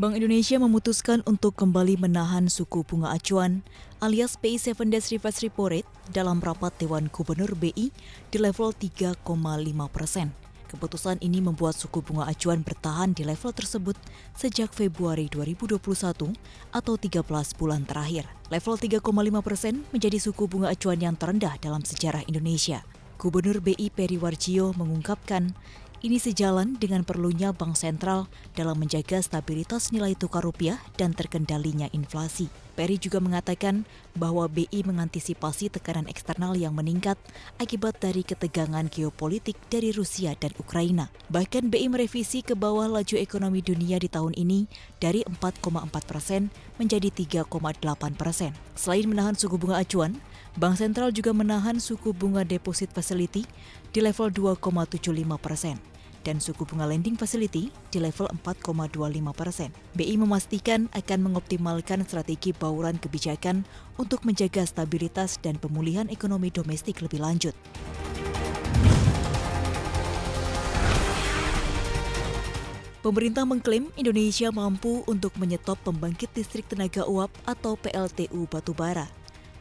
Bank Indonesia memutuskan untuk kembali menahan suku bunga acuan alias BI 7 Days Reverse Repo Rate dalam rapat Dewan Gubernur BI di level 3,5%. Keputusan ini membuat suku bunga acuan bertahan di level tersebut sejak Februari 2021 atau 13 bulan terakhir. Level 3,5% menjadi suku bunga acuan yang terendah dalam sejarah Indonesia. Gubernur BI Peri Warjio mengungkapkan, ini sejalan dengan perlunya Bank Sentral dalam menjaga stabilitas nilai tukar rupiah dan terkendalinya inflasi. Peri juga mengatakan bahwa BI mengantisipasi tekanan eksternal yang meningkat akibat dari ketegangan geopolitik dari Rusia dan Ukraina. Bahkan BI merevisi ke bawah laju ekonomi dunia di tahun ini dari 4,4% menjadi 3,8%. Selain menahan suku bunga acuan, Bank Sentral juga menahan suku bunga deposit facility di level 2,75%. Dan suku bunga lending facility di level 4,25%. BI memastikan akan mengoptimalkan strategi bauran kebijakan untuk menjaga stabilitas dan pemulihan ekonomi domestik lebih lanjut. Pemerintah mengklaim Indonesia mampu untuk menyetop pembangkit listrik tenaga uap atau PLTU batubara.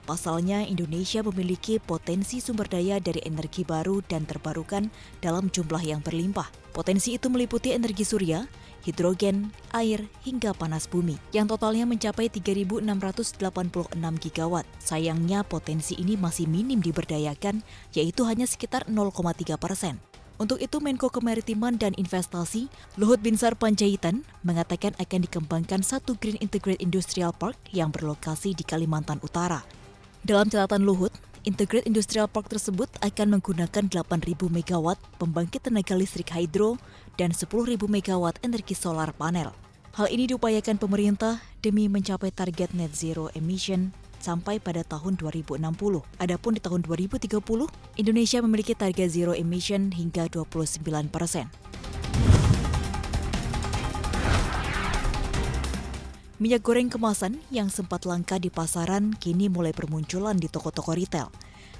Pasalnya, Indonesia memiliki potensi sumber daya dari energi baru dan terbarukan dalam jumlah yang berlimpah. Potensi itu meliputi energi surya, hidrogen, air, hingga panas bumi, yang totalnya mencapai 3.686 gigawatt. Sayangnya, potensi ini masih minim diberdayakan, yaitu hanya sekitar 0,3%. Untuk itu, Menko Kemaritiman dan Investasi, Luhut Binsar Panjaitan, mengatakan akan dikembangkan satu Green Integrated Industrial Park yang berlokasi di Kalimantan Utara. Dalam catatan Luhut, Integrated Industrial Park tersebut akan menggunakan 8.000 megawatt pembangkit tenaga listrik hidro dan 10.000 megawatt energi solar panel. Hal ini diupayakan pemerintah demi mencapai target net zero emission sampai pada tahun 2060. Adapun di tahun 2030, Indonesia memiliki target zero emission hingga 29%. Minyak goreng kemasan yang sempat langka di pasaran kini mulai bermunculan di toko-toko retail.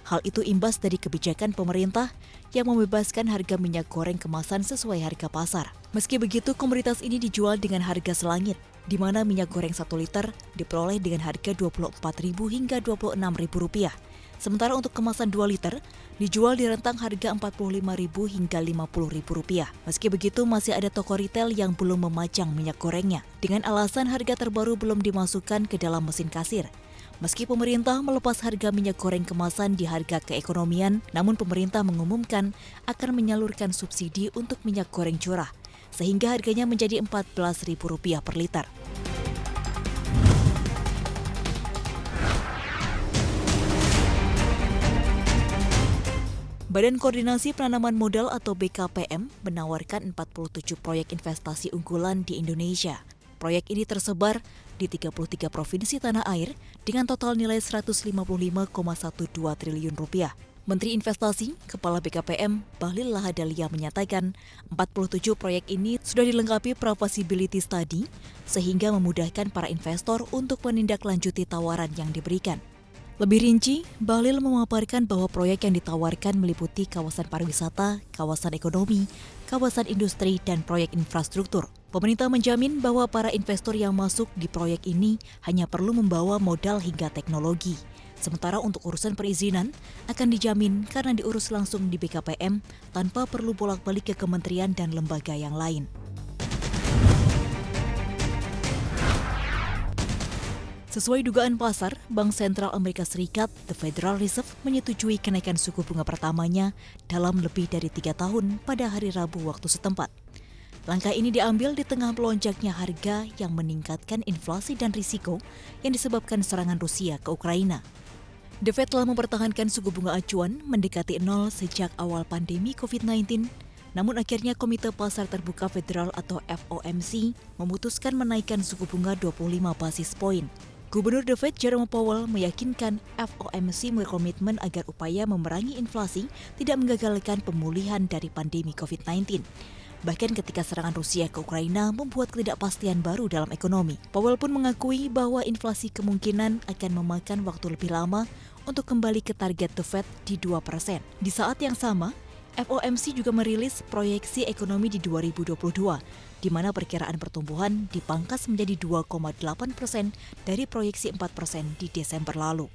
Hal itu imbas dari kebijakan pemerintah yang membebaskan harga minyak goreng kemasan sesuai harga pasar. Meski begitu, komoditas ini dijual dengan harga selangit, di mana minyak goreng 1 liter diperoleh dengan harga Rp24.000 hingga Rp26.000. Sementara untuk kemasan 2 liter, dijual di rentang harga Rp45.000 hingga Rp50.000. Meski begitu, masih ada toko retail yang belum memajang minyak gorengnya, dengan alasan harga terbaru belum dimasukkan ke dalam mesin kasir. Meski pemerintah melepas harga minyak goreng kemasan di harga keekonomian, namun pemerintah mengumumkan akan menyalurkan subsidi untuk minyak goreng curah, sehingga harganya menjadi Rp14.000 per liter. Badan Koordinasi Penanaman Modal atau BKPM menawarkan 47 proyek investasi unggulan di Indonesia. Proyek ini tersebar di 33 provinsi tanah air dengan total nilai Rp155,12 triliun. Menteri Investasi, Kepala BKPM, Bahlil Lahadalia menyatakan 47 proyek ini sudah dilengkapi pra-feasibility study sehingga memudahkan para investor untuk menindaklanjuti tawaran yang diberikan. Lebih rinci, Bahlil memaparkan bahwa proyek yang ditawarkan meliputi kawasan pariwisata, kawasan ekonomi, kawasan industri, dan proyek infrastruktur. Pemerintah menjamin bahwa para investor yang masuk di proyek ini hanya perlu membawa modal hingga teknologi. Sementara untuk urusan perizinan akan dijamin karena diurus langsung di BKPM tanpa perlu bolak-balik ke kementerian dan lembaga yang lain. Sesuai dugaan pasar, Bank Sentral Amerika Serikat, The Federal Reserve, menyetujui kenaikan suku bunga pertamanya dalam lebih dari 3 tahun pada hari Rabu waktu setempat. Langkah ini diambil di tengah melonjaknya harga yang meningkatkan inflasi dan risiko yang disebabkan serangan Rusia ke Ukraina. The Fed telah mempertahankan suku bunga acuan mendekati 0 sejak awal pandemi COVID-19, namun akhirnya Komite Pasar Terbuka Federal atau FOMC memutuskan menaikkan suku bunga 25 basis poin. Gubernur The Fed Jerome Powell meyakinkan FOMC berkomitmen agar upaya memerangi inflasi tidak menggagalkan pemulihan dari pandemi COVID-19. Bahkan ketika serangan Rusia ke Ukraina membuat ketidakpastian baru dalam ekonomi. Powell pun mengakui bahwa inflasi kemungkinan akan memakan waktu lebih lama untuk kembali ke target The Fed di 2%. Di saat yang sama, FOMC juga merilis proyeksi ekonomi di 2022, di mana perkiraan pertumbuhan dipangkas menjadi 2,8% dari proyeksi 4% di Desember lalu.